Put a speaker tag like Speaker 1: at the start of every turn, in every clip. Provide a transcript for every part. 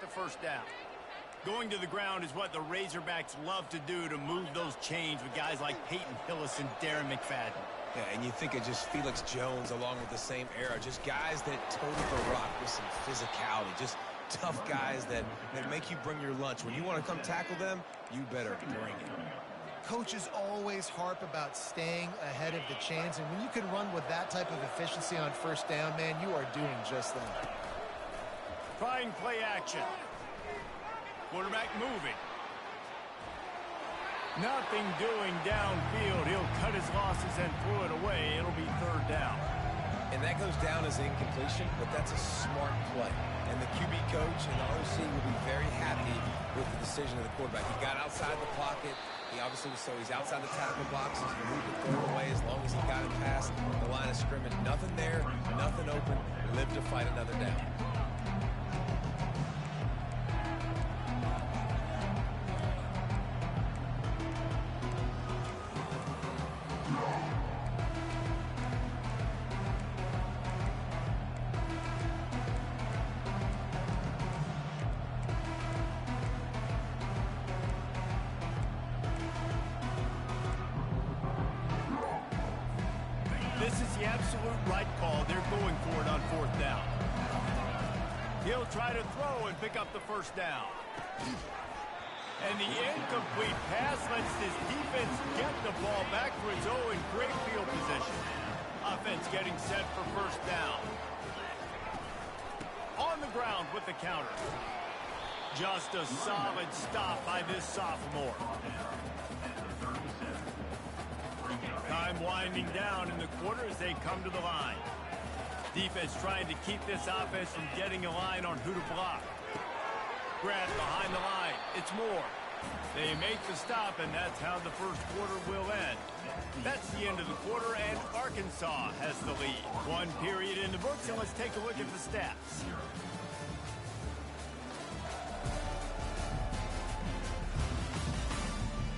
Speaker 1: first down. Going to the ground is what the Razorbacks love to do to move those chains with guys like Peyton Hillis and Darren McFadden.
Speaker 2: Yeah, and you think of just Felix Jones along with the same era, just guys that total the rock with some physicality, just tough guys that make you bring your lunch. When you want to come tackle them, you better bring it.
Speaker 3: Coaches always harp about staying ahead of the chains, and when you can run with that type of efficiency on first down, man, you are doing just that.
Speaker 1: Trying play action. Quarterback moving. Nothing doing downfield. He'll cut his losses and throw it away. It'll be third down.
Speaker 2: And that goes down as incompletion, but that's a smart play. And the QB coach and the OC will be very happy with the decision of the quarterback. He got outside the pocket. He obviously was, so he's outside the tackle box. He moved it, throw it away as long as he got it past the line of scrimmage. Nothing there, nothing open. Live to fight another down.
Speaker 1: This is the absolute right call. They're going for it on fourth down. He'll try to throw and pick up the first down. And the incomplete pass lets this defense get the ball back for its own in great field position. Offense getting set for first down. On the ground with the counter. Just a solid stop by this sophomore. Time winding down in the quarter as they come to the line. Defense trying to keep this offense from getting a line on who to block. Grant behind the line. It's Moore. They make the stop, and that's how the first quarter will end. That's the end of the quarter, and Arkansas has the lead. One period in the books, and let's take a look at the stats.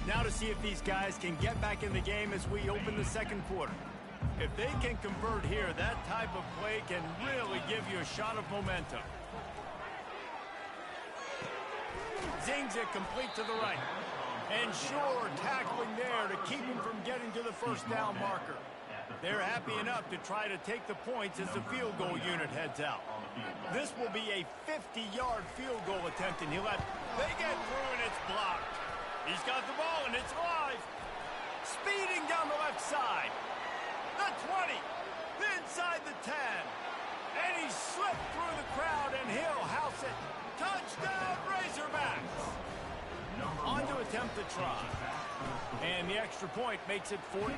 Speaker 1: Now to see if these guys can get back in the game as we open the second quarter. If they can convert here, that type of play can really give you a shot of momentum. Zings it complete to the right. And sure, tackling there to keep him from getting to the first down marker. They're happy enough to try to take the points as the field goal unit heads out. This will be a 50-yard field goal attempt, and they get through, and it's blocked. He's got the ball, and it's live. Speeding down the left side. The 20. Inside the 10. And he slipped through the crowd, and he'll house it. Touchdown, Razorbacks. On to attempt the try. And the extra point makes it 40.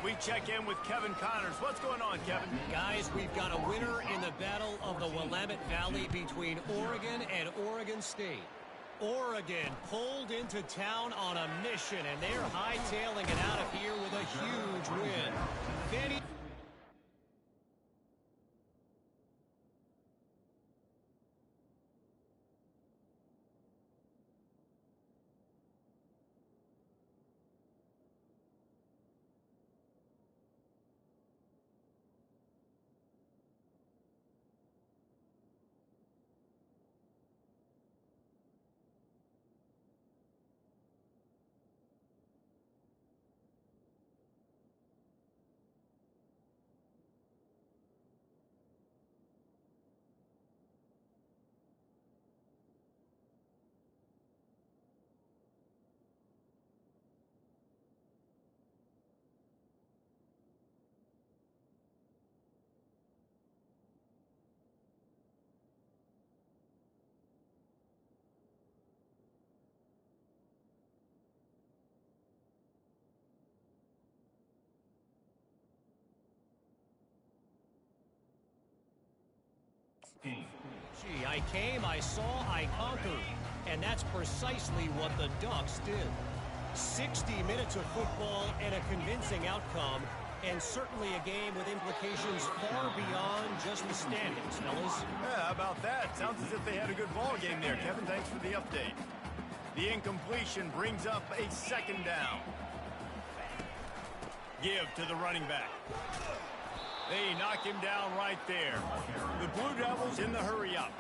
Speaker 1: We check in with Kevin Connors. What's going on, Kevin?
Speaker 4: Guys, we've got a winner in the battle of the Willamette Valley between Oregon and Oregon State. Oregon pulled into town on a mission, and they're hightailing it out of here with a huge win. Benny Gee, I came, I saw, I conquered. And that's precisely what the Ducks did. 60 minutes of football and a convincing outcome, and certainly a game with implications far beyond just the standings, fellas.
Speaker 1: Yeah, how about that? Sounds as if they had a good ball game there, Kevin. Thanks for the update. The incompletion brings up a second down. Give to the running back. They knock him down right there. The Blue Devils in the hurry up.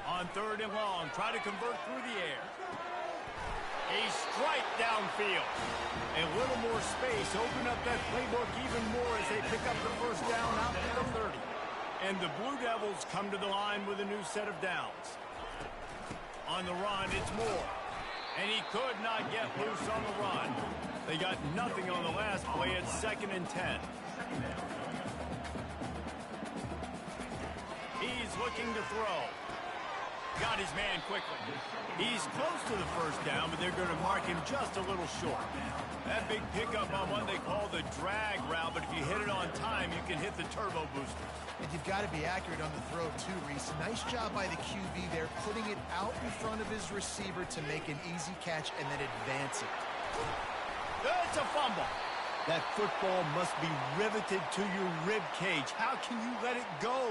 Speaker 1: On 3rd and long, try to convert through the air. A strike downfield. A little more space, open up that playbook even more as they pick up the first down out to the 30. And the Blue Devils come to the line with a new set of downs. On the run, it's Moore. And he could not get loose on the run. They got nothing on the last play at 2nd and 10. He's looking to throw. Got his man quickly. He's close to the first down, but they're going to mark him just a little short. That big pickup on what they call the drag route, but if you hit it on time, you can hit the turbo booster.
Speaker 3: And you've got to be accurate on the throw, too, Reese. Nice job by the QB there, putting it out in front of his receiver to make an easy catch and then advance it.
Speaker 1: It's a fumble. That football must be riveted to your rib cage. How can you let it go?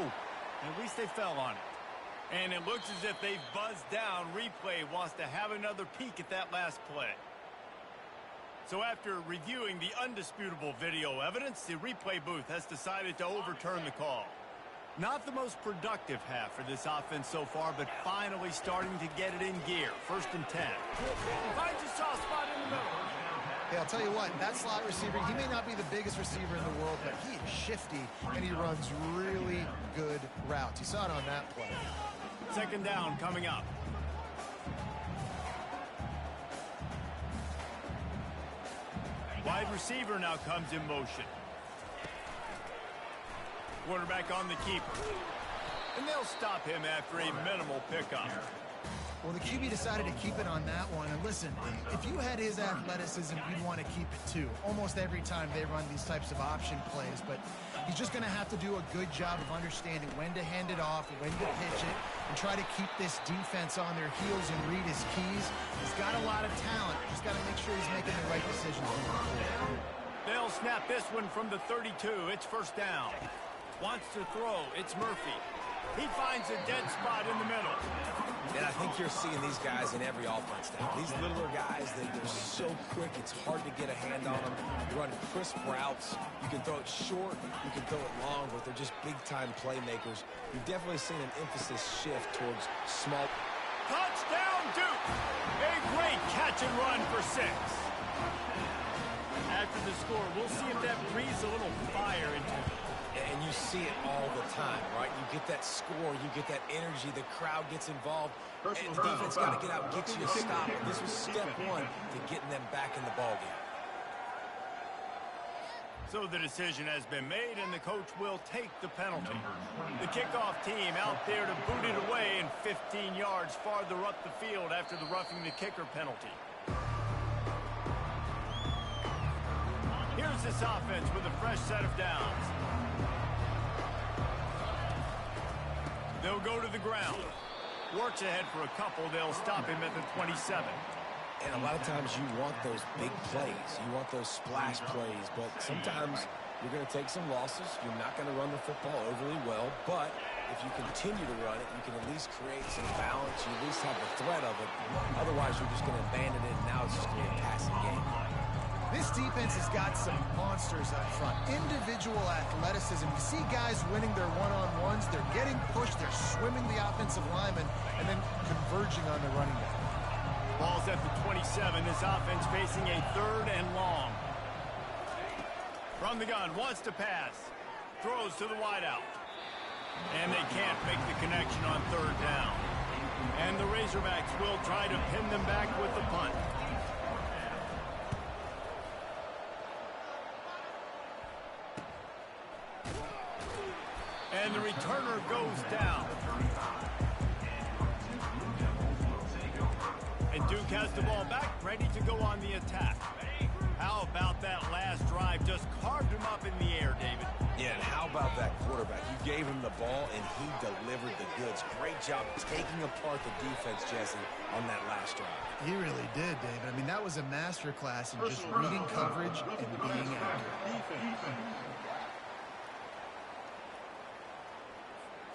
Speaker 1: At least they fell on it. And it looks as if they've buzzed down. Replay wants to have another peek at that last play. So after reviewing the undisputable video evidence, the replay booth has decided to overturn the call. Not the most productive half for this offense so far, but finally starting to get it in gear. 1st and 10. Finds a soft spot in the middle.
Speaker 3: Hey, I'll tell you what, that slot receiver, he may not be the biggest receiver in the world, but he is shifty, and he runs really good routes. You saw it on that play.
Speaker 1: 2nd down coming up. Wide receiver now comes in motion. Quarterback on the keeper. And they'll stop him after a minimal pickup.
Speaker 3: Well, the QB decided to keep it on that one. And listen, if you had his athleticism, you'd want to keep it too. Almost every time they run these types of option plays. But he's just going to have to do a good job of understanding when to hand it off, when to pitch it, and try to keep this defense on their heels and read his keys. He's got a lot of talent. Just got to make sure he's making the right decisions moving forward.
Speaker 1: They'll snap this one from the 32. It's 1st down. Wants to throw. It's Murphy. He finds a dead spot in the middle.
Speaker 2: And I think you're seeing these guys in every offense now. These littler guys, they're so quick, it's hard to get a hand on them. You run crisp routes. You can throw it short, you can throw it long, but they're just big-time playmakers. You've definitely seen an emphasis shift towards small.
Speaker 1: Touchdown, Duke! A great catch and run for 6. After the score, we'll see if that breathes a little fire into it.
Speaker 2: And you see it all the time, right? You get that score, you get that energy, the crowd gets involved, and the defense got to get out and get you a stop. And this was step 1 to getting them back in the ballgame.
Speaker 1: So the decision has been made, and the coach will take the penalty. The kickoff team out there to boot it away, and 15 yards farther up the field after the roughing the kicker penalty. Here's this offense with a fresh set of downs. They'll go to the ground. Works ahead for a couple. They'll stop him at the 27.
Speaker 2: And a lot of times you want those big plays. You want those splash plays. But sometimes you're going to take some losses. You're not going to run the football overly well. But if you continue to run it, you can at least create some balance. You at least have the threat of it. Otherwise, you're just going to abandon it, and now it's just going to be a passing game.
Speaker 3: This defense has got some monsters up front. Individual athleticism. You see guys winning their one-on-ones. They're getting pushed. They're swimming the offensive lineman and then converging on the running back.
Speaker 1: Ball's at the 27. This offense facing a 3rd and long. From the gun, wants to pass. Throws to the wideout. And they can't make the connection on 3rd down. And the Razorbacks will try to pin them back with the punt. And the returner goes down. A And Duke has the ball back, ready to go on the attack. How about that last drive? Just carved him up in the air, David.
Speaker 2: Yeah, and how about that quarterback? You gave him the ball, and he delivered the goods. Great job taking apart the defense, Jesse, on that last drive.
Speaker 3: He really did, David. I mean, that was a masterclass in just reading coverage and being accurate.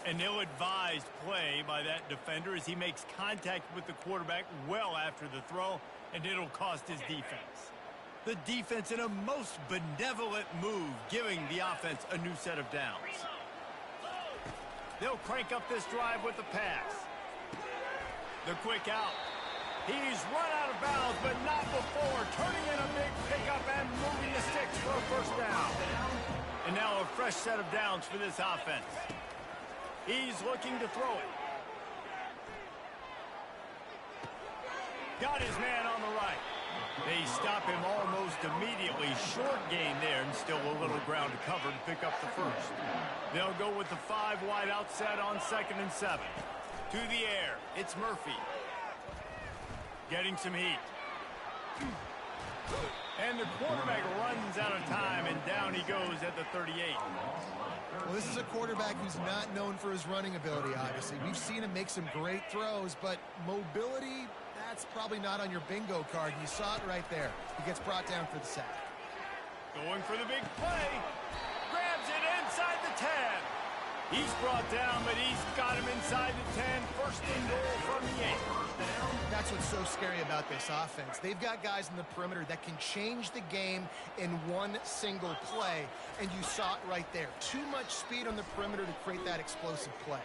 Speaker 1: An ill-advised play by that defender as he makes contact with the quarterback well after the throw, and it'll cost his defense. The defense in a most benevolent move, giving the offense a new set of downs. They'll crank up this drive with the pass. The quick out. He's run out of bounds, but not before turning in a big pickup and moving the sticks for a first down. And now a fresh set of downs for this offense. He's looking to throw it. Got his man on the right. They stop him almost immediately. Short gain there, and still a little ground to cover to pick up the first. They'll go with the 5 wide out set on 2nd and 7. To the air, it's Murphy. Getting some heat. And the quarterback runs out of time, and down he goes at the 38.
Speaker 3: Well, this is a quarterback who's not known for his running ability, obviously. We've seen him make some great throws, but mobility, that's probably not on your bingo card. You saw it right there. He gets brought down for the sack.
Speaker 1: Going for the big play. Grabs it inside the 10. He's brought down, but he's got him inside the 10. First and goal from the 8.
Speaker 3: That's what's so scary about this offense. They've got guys in the perimeter that can change the game in one single play, and you saw it right there. Too much speed on the perimeter to create that explosive play.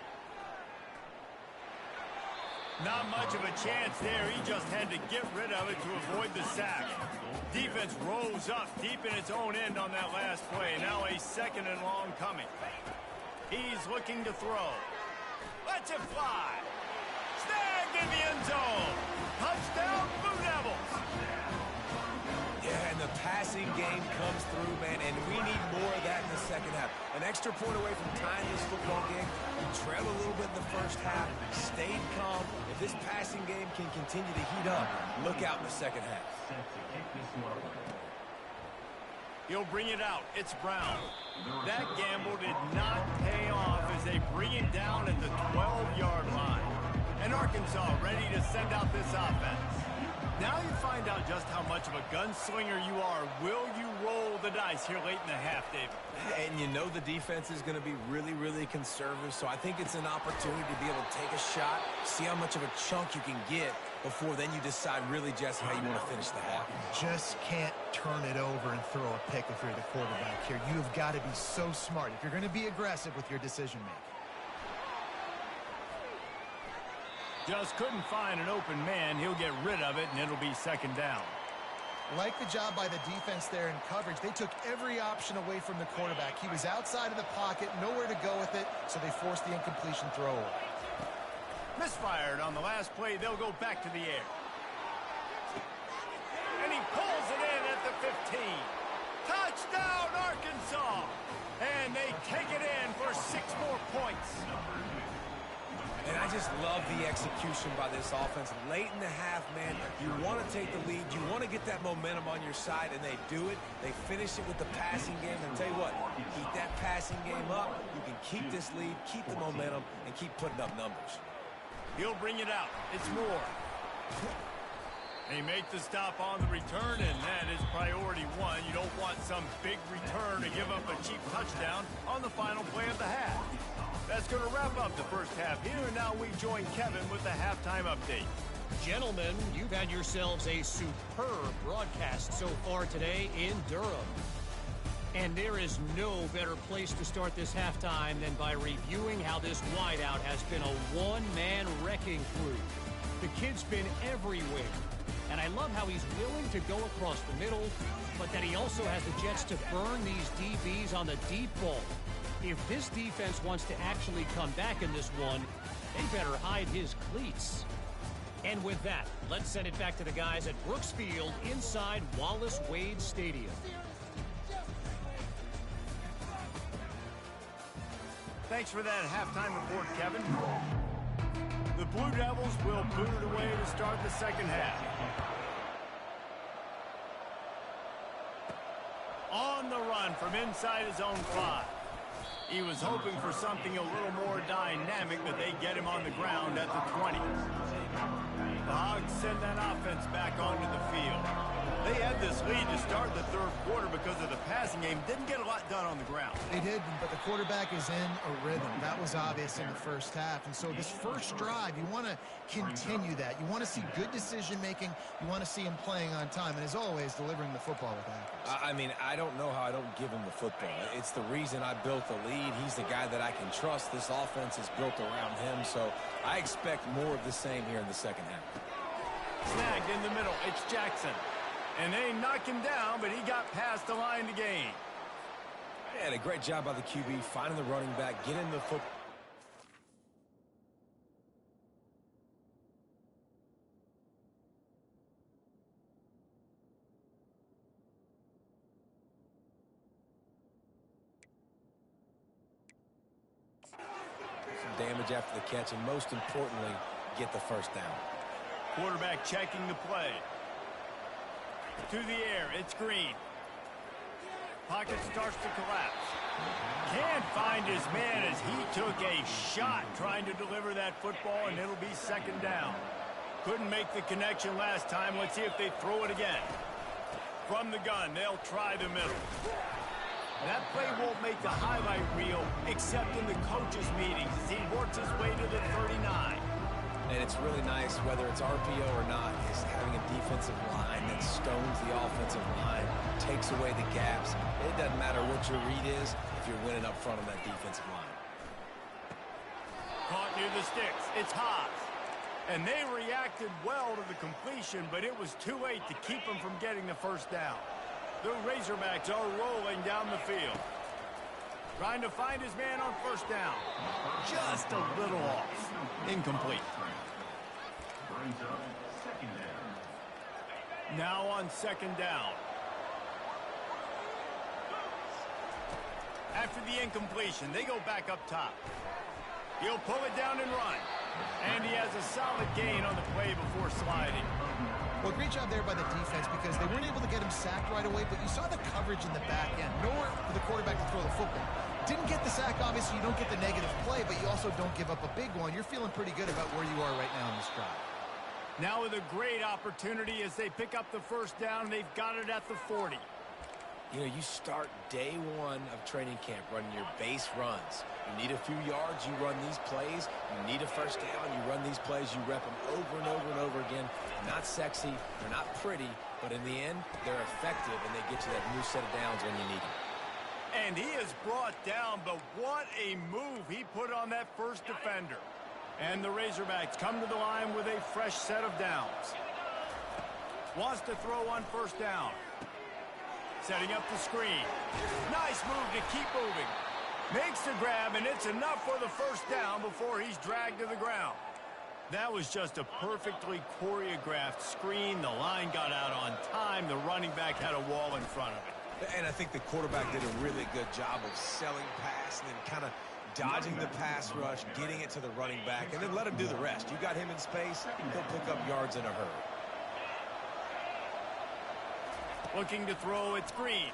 Speaker 1: Not much of a chance there. He just had to get rid of it to avoid the sack. Defense rose up deep in its own end on that last play. Now a 2nd and long coming. He's looking to throw. Lets it fly. Snagged in the end zone. Touchdown, Blue Devils.
Speaker 2: Yeah, and the passing game comes through, man, and we need more of that in the second half. An extra point away from tying this football game. We trailed a little bit in the first half, stayed calm. If this passing game can continue to heat up, look out in the second half.
Speaker 1: He'll bring it out. It's Brown. That gamble did not pay off as they bring him down at the 12-yard line. And Arkansas ready to send out this offense. Now you find out just how much of a gunslinger you are. Will you roll the dice here late in the half, David?
Speaker 2: And you know the defense is going to be really, really conservative, so I think it's an opportunity to be able to take a shot, see how much of a chunk you can get before then you decide really, Jesse, how you want to finish the half.
Speaker 3: Just can't turn it over and throw a pick if you're the quarterback here. You have got to be so smart if you're going to be aggressive with your decision-making.
Speaker 1: Just couldn't find an open man. He'll get rid of it, and it'll be 2nd down.
Speaker 3: Like the job by the defense there in coverage. They took every option away from the quarterback. He was outside of the pocket, nowhere to go with it, so they forced the incompletion throw away.
Speaker 1: Misfired on the last play. They'll go back to the air. And he pulls it in at the 15. Touchdown, Arkansas! And they take it in for 6 more points.
Speaker 2: And I just love the execution by this offense. Late in the half, man, you want to take the lead. You want to get that momentum on your side, and they do it. They finish it with the passing game. And tell you what, keep that passing game up. You can keep this lead, keep the momentum, and keep putting up numbers.
Speaker 1: He'll bring it out. It's Moore. They make the stop on the return, and that is priority 1. You don't want some big return to give up a cheap touchdown on the final play of the half. That's going to wrap up the first half here, and now we join Kevin with the halftime update.
Speaker 4: Gentlemen, you've had yourselves a superb broadcast so far today in Durham. And there is no better place to start this halftime than by reviewing how this wideout has been a one-man wrecking crew. The kid's been everywhere. And I love how he's willing to go across the middle, but that he also has the jets to burn these DBs on the deep ball. If this defense wants to actually come back in this one, they better hide his cleats. And with that, let's send it back to the guys at Brooks Field inside Wallace Wade Stadium.
Speaker 1: Thanks for that halftime report, Kevin. The Blue Devils will boot it away to start the second half. On the run from inside his own 5. He was hoping for something a little more dynamic, but they get him on the ground at the 20. The Hogs send that offense back onto the field. They had this lead to start the third quarter because of the passing game. Didn't get a lot done on the ground.
Speaker 3: They did, but the quarterback is in a rhythm. That was obvious in the first half. And so this first drive, you want to continue that. You want to see good decision-making. You want to see him playing on time. And as always, delivering the football with accuracy.
Speaker 2: I mean, I don't know how I don't give him the football. It's the reason I built the lead. He's the guy that I can trust. This offense is built around him. So I expect more of the same here in the second half.
Speaker 1: Snagged in the middle. It's Jackson. And they knock him down, but he got past the line to gain.
Speaker 2: And a great job by the QB, finding the running back, getting the football. Some damage after the catch, and most importantly, get the first down.
Speaker 1: Quarterback checking the play. To the air, it's Green. Pocket starts to collapse. Can't find his man as he took a shot trying to deliver that football, and it'll be second down. Couldn't make the connection last time. Let's see if they throw it again. From the gun, they'll try the middle. That play won't make the highlight reel except in the coaches' meetings as he works his way to the 39.
Speaker 2: And it's really nice, whether it's RPO or not, is having a defensive line that stones the offensive line, takes away the gaps. It doesn't matter what your read is if you're winning up front on that defensive line.
Speaker 1: Caught near the sticks. It's Haas. And they reacted well to the completion, but it was too late to keep them from getting the first down. The Razorbacks are rolling down the field. Trying to find his man on first down. Just a little off. Incomplete. Now on second down. After the incompletion, they go back up top. He'll pull it down and run. And he has a solid gain on the play before sliding.
Speaker 3: Well, great job there by the defense because they weren't able to get him sacked right away, but you saw the coverage in the back end. Nowhere for the quarterback to throw the football. Didn't get the sack, obviously. You don't get the negative play, but you also don't give up a big one. You're feeling pretty good about where you are right now in this drive.
Speaker 1: Now with a great opportunity as they pick up the first down, they've got it at the 40.
Speaker 2: You know, you start day one of training camp running your base runs. You need a few yards, you run these plays. You need a first down, you run these plays. You rep them over and over and over again. They're not sexy, they're not pretty, but in the end, they're effective, and they get you that new set of downs when you need them.
Speaker 1: And he is brought down, but what a move he put on that first defender. And the Razorbacks come to the line with a fresh set of downs. Wants to throw on first down. Setting up the screen. Nice move to keep moving. Makes the grab, and it's enough for the first down before he's dragged to the ground. That was just a perfectly choreographed screen. The line got out on time. The running back had a wall in front of it.
Speaker 2: And I think the quarterback did a really good job of selling pass and then kind of dodging the pass rush, getting it to the running back, and then let him do the rest. You got him in space, he'll pick up yards in a hurry.
Speaker 1: Looking to throw, it's Green.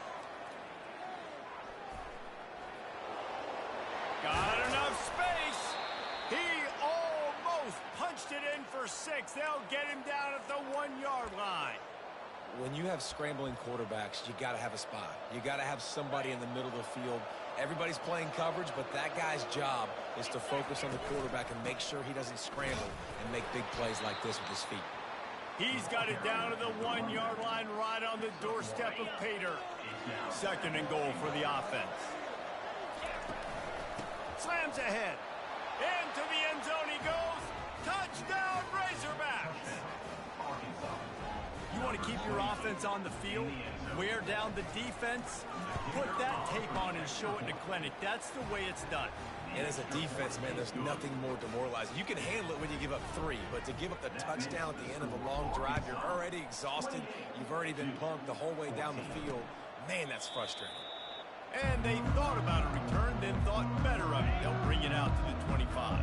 Speaker 1: Got enough space. He almost punched it in for 6. They'll get him down at the 1-yard line.
Speaker 2: When you have scrambling quarterbacks, you got to have a spot. You got to have somebody in the middle of the field. Everybody's playing coverage, but that guy's job is to focus on the quarterback and make sure he doesn't scramble and make big plays like this with his feet.
Speaker 1: He's got it down to the 1-yard line right on the doorstep of Pater. Second and goal for the offense. Slams ahead. Into the end zone he goes. Touchdown, Razorbacks! You want to keep your offense on the field? Wear down the defense? Put that tape on and show it in a clinic. That's the way it's done.
Speaker 2: And as a defense, man, there's nothing more demoralizing. You can handle it when you give up 3, but to give up the touchdown at the end of a long drive, you're already exhausted. You've already been punked the whole way down the field. Man, that's frustrating.
Speaker 1: And they thought about a return, then thought better of it. They'll bring it out to the 25.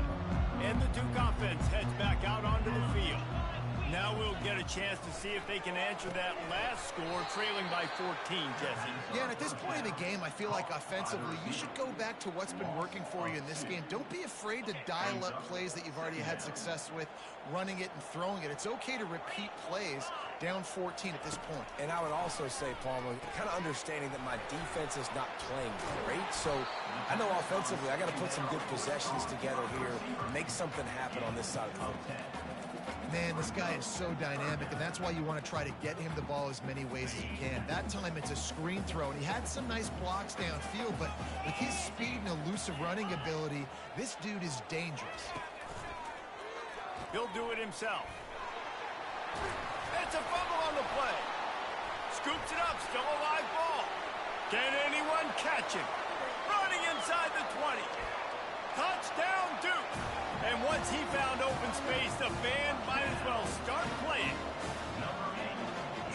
Speaker 1: And the Duke offense heads back out onto the field. Now we'll get a chance to see if they can answer that last score, trailing by 14, Jesse.
Speaker 3: Yeah, and at this point of the game, I feel like offensively, you should go back to what's been working for you in this game. Don't be afraid to dial up plays that you've already had success with, running it and throwing it. It's okay to repeat plays down 14 at this point.
Speaker 2: And I would also say, Palmer, kind of understanding that my defense is not playing great, so I know offensively I got to put some good possessions together here, make something happen on this side of the football.
Speaker 3: Man, this guy is so dynamic, and that's why you want to try to get him the ball as many ways as you can. That time it's a screen throw, and he had some nice blocks downfield, but with his speed and elusive running ability, this dude is dangerous.
Speaker 1: He'll do it himself. It's a fumble on the play. Scoops it up, still a live ball. Can anyone catch him? Running inside the 20. Touchdown, Duke. And once he found open space, the band might as well start playing.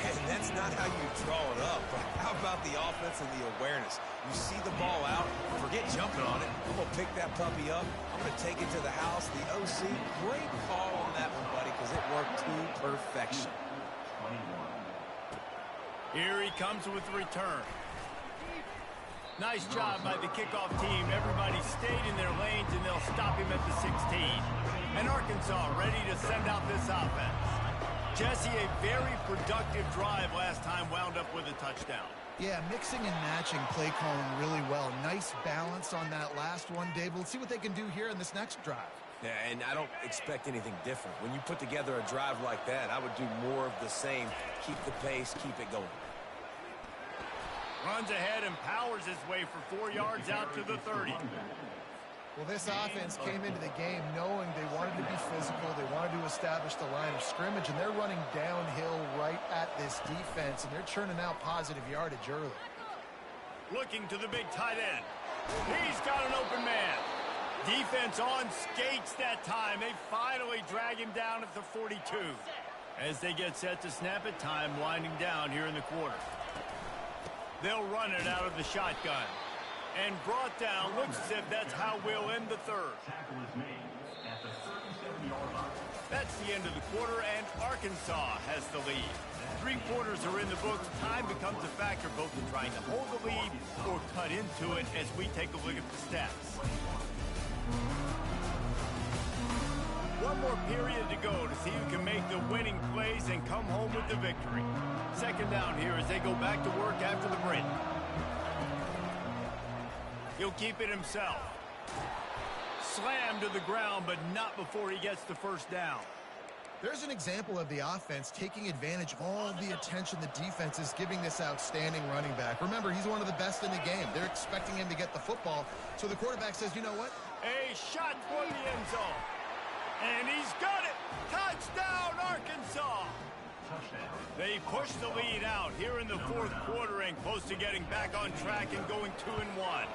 Speaker 2: And that's not how you draw it up. How about the offense and the awareness? You see the ball out, forget jumping on it. I'm going to pick that puppy up. I'm going to take it to the house. The OC, great call on that one, buddy, because it worked to perfection.
Speaker 1: Here he comes with the return. Nice job by the kickoff team. Everybody stayed in their lanes, and they'll stop him at the 16. And Arkansas ready to send out this offense. Jesse, a very productive drive last time, wound up with a touchdown.
Speaker 3: Yeah, mixing and matching play calling really well. Nice balance on that last one, Dave. Let's see what they can do here in this next drive.
Speaker 2: Yeah, and I don't expect anything different. When you put together a drive like that, I would do more of the same. Keep the pace, keep it going.
Speaker 1: Runs ahead and powers his way for 4 yards out to the 30.
Speaker 3: Well, this offense came into the game knowing they wanted to be physical. They wanted to establish the line of scrimmage, and they're running downhill right at this defense, and they're churning out positive yardage early.
Speaker 1: Looking to the big tight end. He's got an open man. Defense on skates that time. They finally drag him down at the 42. As they get set to snap it, time winding down here in the quarter. They'll run it out of the shotgun. And brought down. Looks as if that's how we'll end the third. That's the end of the quarter, and Arkansas has the lead. 3 quarters are in the books. Time becomes a factor both in trying to hold the lead or cut into it as we take a look at the stats. One more period to go to see who can make the winning plays and come home with the victory. Second down here as they go back to work after the break. He'll keep it himself. Slammed to the ground, but not before he gets the first down.
Speaker 3: There's an example of the offense taking advantage of all the attention the defense is giving this outstanding running back. Remember, he's one of the best in the game. They're expecting him to get the football, so the quarterback says, you know what?
Speaker 1: A shot for the end zone. And he's got it. Touchdown, Arkansas. They push the lead out here in the fourth quarter and close to getting back on track and going 2-1.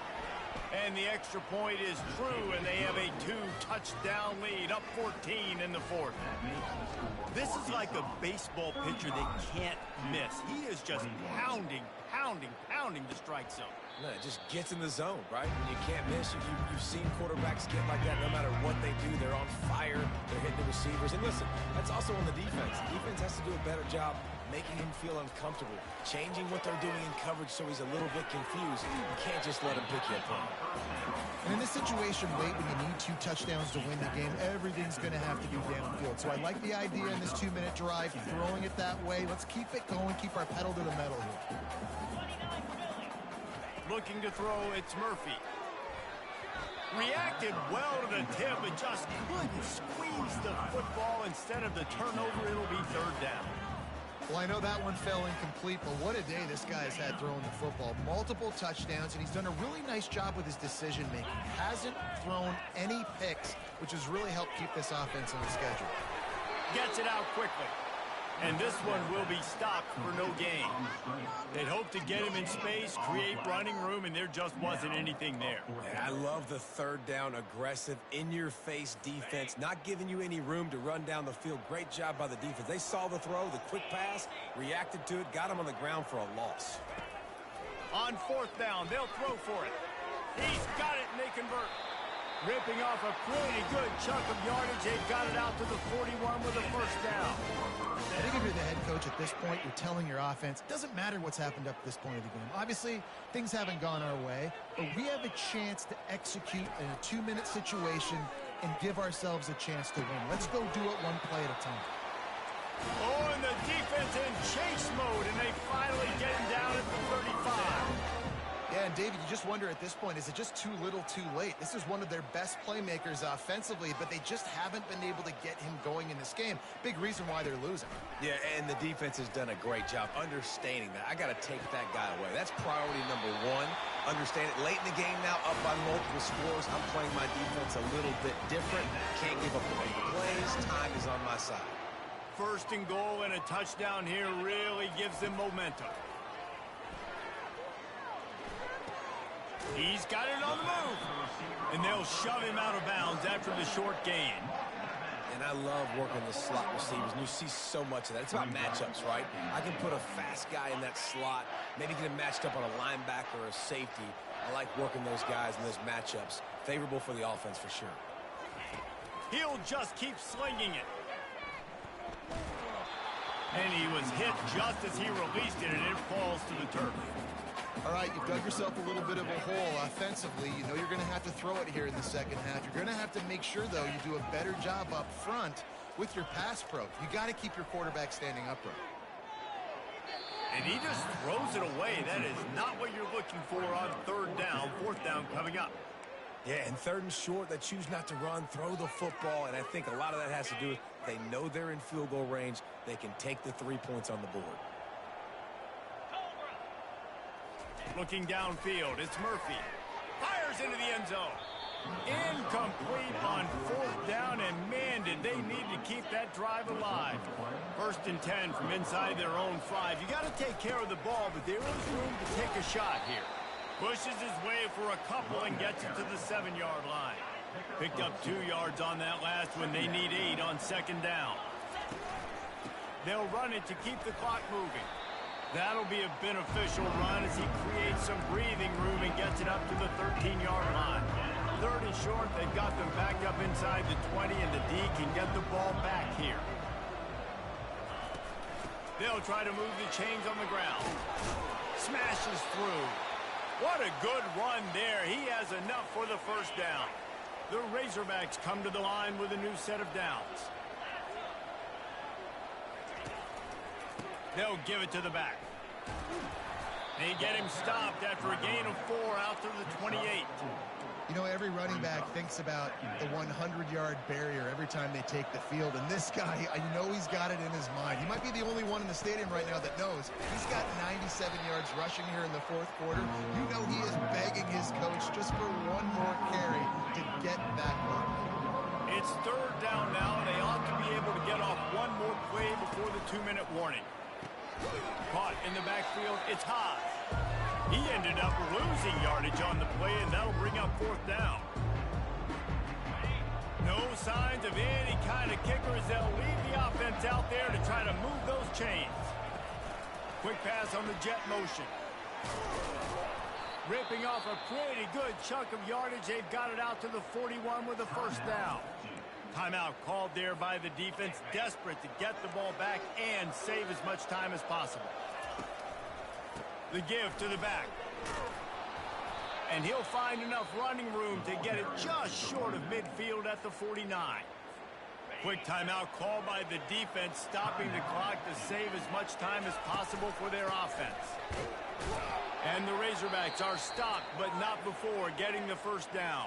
Speaker 1: And the extra point is true, and they have a 2-touchdown lead, up 14 in the fourth. This is like a baseball pitcher they can't miss. He is just pounding the strike zone.
Speaker 2: No, it just gets in the zone, right? When you can't miss, you've seen quarterbacks get like that no matter what they do. They're on fire. They're hitting the receivers. And listen, that's also on the defense. The defense has to do a better job making him feel uncomfortable, changing what they're doing in coverage so he's a little bit confused. You can't just let him pick you apart.
Speaker 3: And in this situation, when you need 2 touchdowns to win the game, everything's going to have to be downfield. So I like the idea in this 2-minute drive, throwing it that way. Let's keep it going, keep our pedal to the metal here.
Speaker 1: Looking to throw, it's Murphy. Reacted well to the tip, but just couldn't squeeze the football. Instead of the turnover, it'll be third down.
Speaker 3: Well, I know that one fell incomplete, but what a day this guy has had throwing the football. Multiple touchdowns, and he's done a really nice job with his decision-making. Hasn't thrown any picks, which has really helped keep this offense on schedule.
Speaker 1: Gets it out quickly. And this one will be stopped for no gain. They'd hope to get him in space, create running room, and there just wasn't anything there.
Speaker 2: And I love the third down, aggressive, in-your-face defense, not giving you any room to run down the field. Great job by the defense. They saw the throw, the quick pass, reacted to it, got him on the ground for a loss.
Speaker 1: On fourth down, they'll throw for it. He's got it, and they convert. Ripping off a pretty good chunk of yardage. They've got it out to the 41 with a first down.
Speaker 3: I think if you're the head coach at this point, you're telling your offense, it doesn't matter what's happened up to this point of the game. Obviously, things haven't gone our way, but we have a chance to execute in a 2-minute situation and give ourselves a chance to win. Let's go do it one play at a time.
Speaker 1: Oh, and the defense in chase mode, and they finally get him down at the 35.
Speaker 3: Yeah, and David, you just wonder at this point, is it just too little too late? This is one of their best playmakers offensively, but they just haven't been able to get him going in this game. Big reason why they're losing.
Speaker 2: Yeah, and the defense has done a great job understanding that. I got to take that guy away. That's priority number one. Understand it. Late in the game now, up by multiple scores. I'm playing my defense a little bit different. Can't give up the big plays. Time is on my side.
Speaker 1: First and goal and a touchdown here really gives them momentum. He's got it on the move. And they'll shove him out of bounds after the short gain.
Speaker 2: And I love working the slot receivers. And you see so much of that. It's about matchups, right? I can put a fast guy in that slot, maybe get him matched up on a linebacker or a safety. I like working those guys in those matchups. Favorable for the offense for sure.
Speaker 1: He'll just keep slinging it. And he was hit just as he released it, and it falls to the turf.
Speaker 3: All right, you've dug yourself a little bit of a hole offensively. You know you're going to have to throw it here in the second half. You're going to have to make sure, though, you do a better job up front with your pass pro. You got to keep your quarterback standing upright.
Speaker 1: And he just throws it away. That is not what you're looking for on third down. Fourth down coming up.
Speaker 2: Yeah, and third and short, they choose not to run, throw the football, and I think a lot of that has to do with they know they're in field goal range. They can take the 3 points on the board.
Speaker 1: Looking downfield, it's Murphy. Fires into the end zone. Incomplete on fourth down, and man, did they need to keep that drive alive. First and 10 from inside their own 5. You got to take care of the ball, but there is room to take a shot here. Pushes his way for a couple and gets it to the 7-yard line. Picked up 2 yards on that last one. They need 8 on second down. They'll run it to keep the clock moving. That'll be a beneficial run as he creates some breathing room and gets it up to the 13-yard line. Third and short, they've got them backed up inside the 20, and the D can get the ball back here. They'll try to move the chains on the ground. Smashes through. What a good run there. He has enough for the first down. The Razorbacks come to the line with a new set of downs. They'll give it to the back. They get him stopped after a gain of 4 out to the 28.
Speaker 3: You know, every running back thinks about the 100-yard barrier every time they take the field. And this guy, I know he's got it in his mind. He might be the only one in the stadium right now that knows. He's got 97 yards rushing here in the fourth quarter. You know he is begging his coach just for one more carry to get that one.
Speaker 1: It's third down now, and they ought to be able to get off one more play before the 2-minute warning. Caught in the backfield, it's Haas. He ended up losing yardage on the play, and that'll bring up fourth down. No signs of any kind of kickers. They'll leave the offense out there to try to move those chains. Quick pass on the jet motion. Ripping off a pretty good chunk of yardage. They've got it out to the 41 with a first down. Timeout called there by the defense, desperate to get the ball back and save as much time as possible. The give to the back. And he'll find enough running room to get it just short of midfield at the 49. Quick timeout called by the defense, stopping the clock to save as much time as possible for their offense. And the Razorbacks are stopped, but not before getting the first down.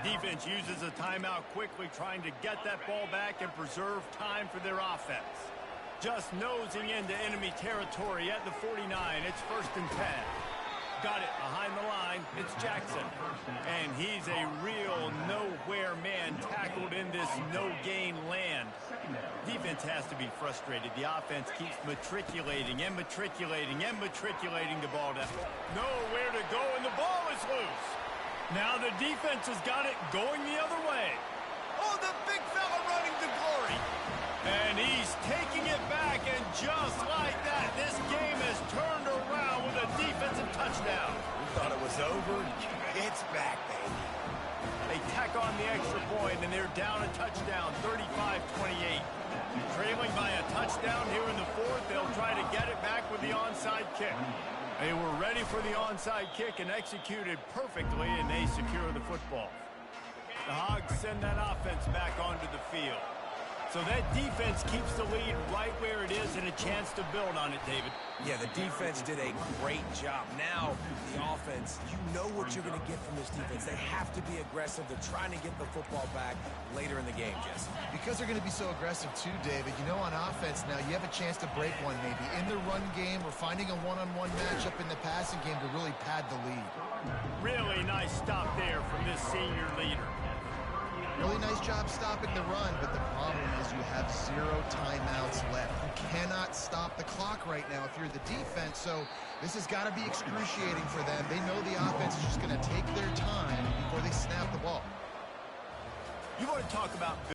Speaker 1: Defense uses a timeout quickly, trying to get that ball back and preserve time for their offense. Just nosing into enemy territory at the 49. It's first and 10. Got it behind the line. It's Jackson. And he's a real nowhere man tackled in this no-gain land. Defense has to be frustrated. The offense keeps matriculating and matriculating and matriculating the ball down. Nowhere to go, and the ball is loose. Now the defense has got it going the other way. Oh, the big fella running to glory. And he's taking it back, and just like that, this game has turned around with a defensive touchdown. extra point, and they're down a touchdown, 35-28. Trailing by a touchdown here in the fourth, they'll try to get it back with the onside kick. They were ready for the onside kick and executed perfectly, and they secure the football. The Hogs send that offense back onto the field. So that defense keeps the lead right where it is and a chance to build on it, David.
Speaker 2: Yeah, the defense did a great job. Now, the offense, you know what you're going to get from this defense. They have to be aggressive. They're trying to get the football back later in the game, Jesse.
Speaker 3: Because they're going to be so aggressive too, David, you know, on offense now, you have a chance to break one maybe in the run game or finding a one-on-one matchup in the passing game to really pad the lead.
Speaker 1: Really nice stop there from this senior leader.
Speaker 3: Really nice job stopping the run, but the problem is you have 0 timeouts left. You cannot stop the clock right now if you're the defense, so this has got to be excruciating for them. They know the offense is just going to take their time before they snap the ball.
Speaker 1: You want to talk about